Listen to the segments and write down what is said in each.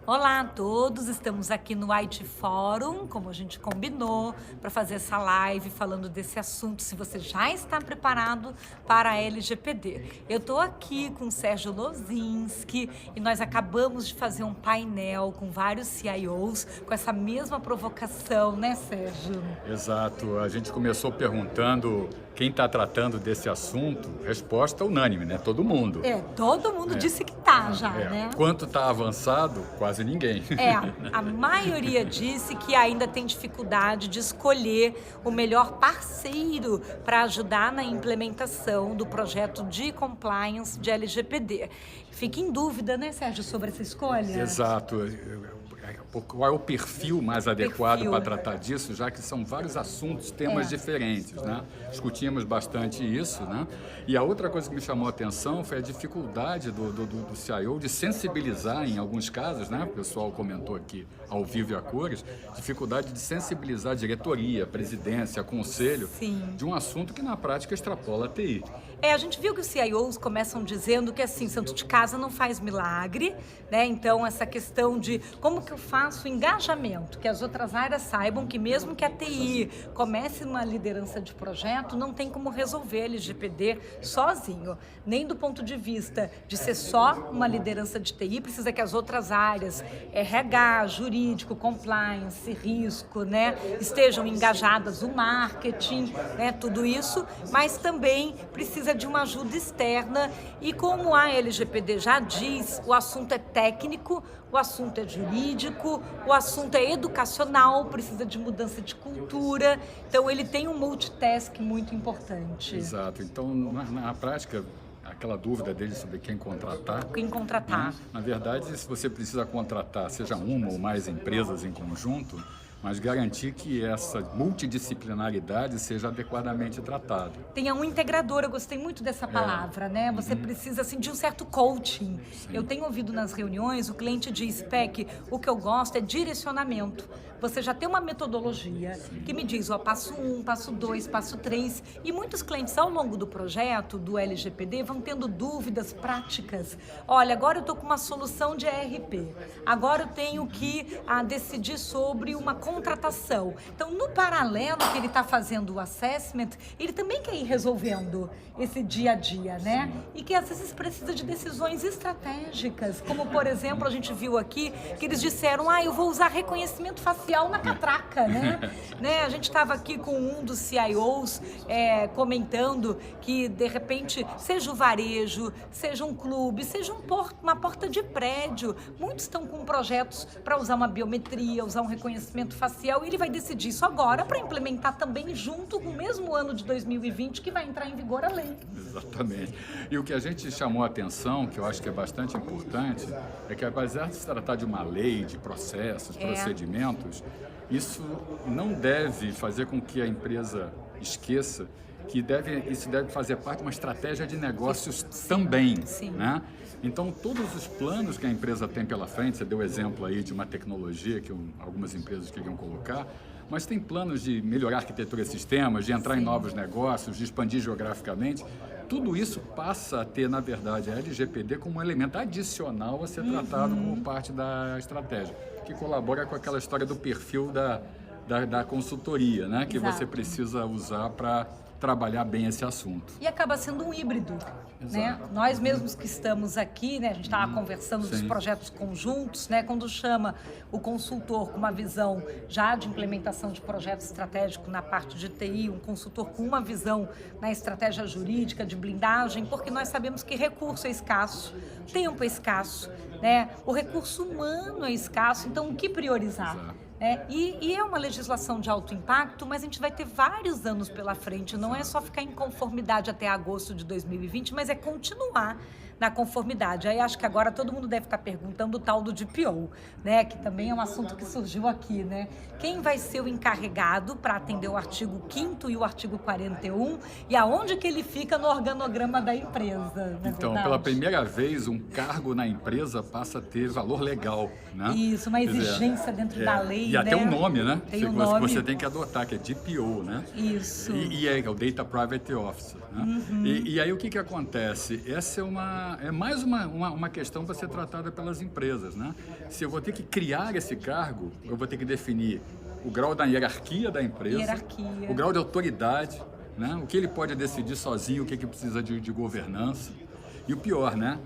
Olá a todos, estamos aqui no IT Fórum, como a gente combinou, para fazer essa live falando desse assunto, se você já está preparado para a LGPD. Eu estou aqui com o Sérgio Lozinski e nós acabamos de fazer um painel com vários CIOs com essa mesma provocação, né, Sérgio? Exato, a gente começou perguntando quem está tratando desse assunto, resposta unânime, né? Todo mundo. Todo mundo disse que tá já, né? Quanto está avançado? Quase ninguém. A maioria disse que ainda tem dificuldade de escolher o melhor parceiro para ajudar na implementação do projeto de compliance de LGPD. Fica em dúvida, né, Sérgio, sobre essa escolha? Exato. Qual é o perfil mais adequado para tratar disso, já que são vários assuntos, temas diferentes, né? Discutimos bastante isso, né? E a outra coisa que me chamou a atenção foi a dificuldade do CIO de sensibilizar, em alguns casos, né? O pessoal comentou aqui ao vivo e a cores, dificuldade de sensibilizar a diretoria, a presidência, conselho, de um assunto que na prática extrapola a TI. A gente viu que os CIOs começam dizendo que assim, santo de casa não faz milagre, né? Então essa questão de como que eu faço engajamento, que as outras áreas saibam que mesmo que a TI comece uma liderança de projeto, não tem como resolver LGPD sozinho, nem do ponto de vista de ser só uma liderança de TI, precisa que as outras áreas, RH, jurídico, compliance, risco, né, estejam engajadas, o marketing, né, tudo isso, mas também precisa de uma ajuda externa e como a LGPD já diz, o assunto é técnico, o assunto é jurídico, o assunto é educacional, precisa de mudança de cultura, então ele tem um multitask muito importante. Exato, então na prática, aquela dúvida dele sobre quem contratar. Quem contratar. Né? Na verdade, se você precisa contratar, seja uma ou mais empresas em conjunto, mas garantir que essa multidisciplinaridade seja adequadamente tratada. Tenha um integrador, eu gostei muito dessa palavra, né? Você precisa assim, de um certo coaching. Sim. Eu tenho ouvido nas reuniões, o cliente diz, PEC, o que eu gosto é direcionamento. Você já tem uma metodologia que me diz, ó, passo 1, passo 2, passo 3. E muitos clientes, ao longo do projeto, do LGPD, vão tendo dúvidas práticas. Olha, agora eu estou com uma solução de ERP. Agora eu tenho que decidir sobre uma contratação. Então, no paralelo que ele está fazendo o assessment, ele também quer ir resolvendo esse dia a dia, né? E que às vezes precisa de decisões estratégicas, como por exemplo, a gente viu aqui que eles disseram, eu vou usar reconhecimento facial na catraca, né? A gente estava aqui com um dos CIOs comentando que de repente, seja o varejo, seja um clube, seja uma porta de prédio, muitos estão com projetos para usar uma biometria, usar um reconhecimento facial, e ele vai decidir isso agora para implementar também junto com o mesmo ano de 2020 que vai entrar em vigor a lei. Exatamente. E o que a gente chamou a atenção, que eu acho que é bastante importante, é que apesar de se tratar de uma lei, de processos, procedimentos, isso não deve fazer com que a empresa esqueça que isso deve fazer parte de uma estratégia de negócios também, né? Então, todos os planos que a empresa tem pela frente, você deu exemplo aí de uma tecnologia que algumas empresas queriam colocar, mas tem planos de melhorar a arquitetura de sistemas, de entrar em novos negócios, de expandir geograficamente. Tudo isso passa a ter, na verdade, a LGPD como um elemento adicional a ser tratado como parte da estratégia, que colabora com aquela história do perfil da consultoria, né? Que você precisa usar para trabalhar bem esse assunto. E acaba sendo um híbrido, né? Nós mesmos que estamos aqui, né? A gente estava conversando dos projetos conjuntos, né? Quando chama o consultor com uma visão já de implementação de projeto estratégico na parte de TI, um consultor com uma visão na estratégia jurídica, de blindagem, porque nós sabemos que recurso é escasso, tempo é escasso, né? O recurso humano é escasso, então o que priorizar? E é uma legislação de alto impacto, mas a gente vai ter vários anos pela frente, não é só ficar em conformidade até agosto de 2020, mas é continuar na conformidade. Aí acho que agora todo mundo deve estar perguntando o tal do DPO, né? Que também é um assunto que surgiu aqui, né? Quem vai ser o encarregado para atender o artigo 5º e o artigo 41 e aonde que ele fica no organograma da empresa? Então, pela primeira vez, um cargo na empresa passa a ter valor legal, né? Isso, uma exigência dentro da lei, e até um nome, né? Tem um nome. Você tem que adotar, que é DPO, né? Isso. E é o Data Private Officer, né? E aí o que acontece? Essa é uma é mais uma questão para ser tratada pelas empresas, né? Se eu vou ter que criar esse cargo, eu vou ter que definir o grau da hierarquia da empresa, o grau de autoridade, né? O que ele pode decidir sozinho, o que precisa de governança. E o pior, né?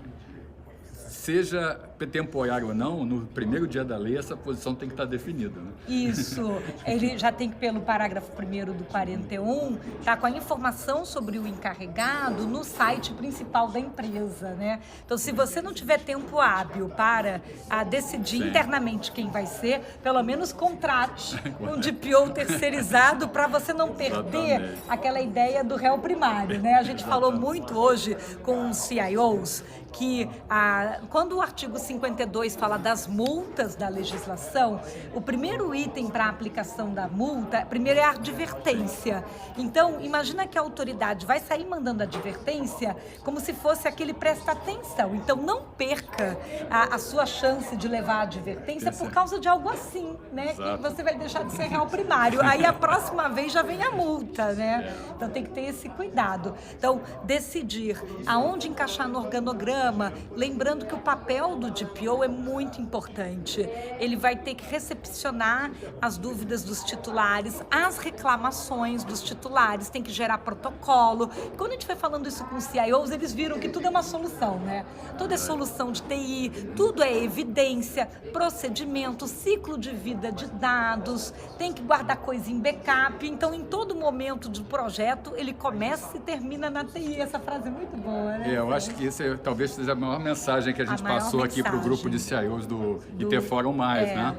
Seja temporário ou não, no primeiro dia da lei, essa posição tem que estar definida. Né? Isso. Ele já tem que, pelo parágrafo 1º do 41, tá com a informação sobre o encarregado no site principal da empresa, né? Então, se você não tiver tempo hábil para decidir internamente quem vai ser, pelo menos contrate um DPO terceirizado para você não perder aquela ideia do réu primário, né? A gente falou muito hoje com os CIOs que quando o artigo 52 fala das multas da legislação, o primeiro item para a aplicação da multa, primeiro é a advertência. Então, imagina que a autoridade vai sair mandando advertência como se fosse aquele presta atenção. Então, não perca a sua chance de levar a advertência por causa de algo assim, né? E você vai deixar de ser réu primário. Aí, a próxima vez já vem a multa, né? Então, tem que ter esse cuidado. Então, decidir aonde encaixar no organograma, lembrando que o papel do DPO é muito importante. Ele vai ter que recepcionar as dúvidas dos titulares, as reclamações dos titulares, tem que gerar protocolo. Quando a gente foi falando isso com os CIOs, eles viram que tudo é uma solução, né? Tudo é solução de TI, tudo é evidência, procedimento, ciclo de vida de dados, tem que guardar coisa em backup. Então, em todo momento do projeto, ele começa e termina na TI. Essa frase é muito boa, né? Eu acho que isso talvez seja a maior mensagem que a gente passou aqui para o grupo de CIOs do IT Fórum Mais, né?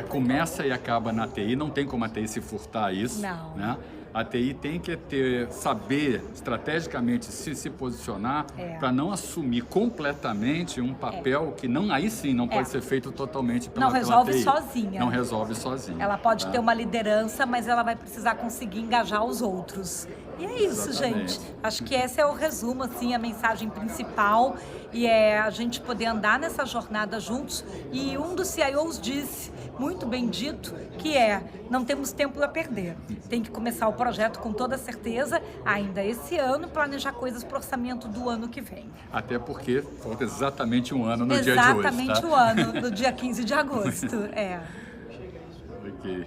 Começa e acaba na TI, não tem como a TI se furtar isso, né? A TI tem que saber estrategicamente se posicionar para não assumir completamente um papel que aí sim não pode ser feito totalmente pela TI. Não resolve sozinha. Não resolve sozinha. Ela pode ter uma liderança, mas ela vai precisar conseguir engajar os outros. E é isso, gente. Acho que esse é o resumo, assim, a mensagem principal. E é a gente poder andar nessa jornada juntos. E um dos CIOs disse, muito bem dito, que não temos tempo a perder. Tem que começar o projeto com toda certeza, ainda esse ano, planejar coisas para o orçamento do ano que vem. Até porque falta exatamente um ano no dia de hoje. Exatamente um ano, no dia 15 de agosto. Ok.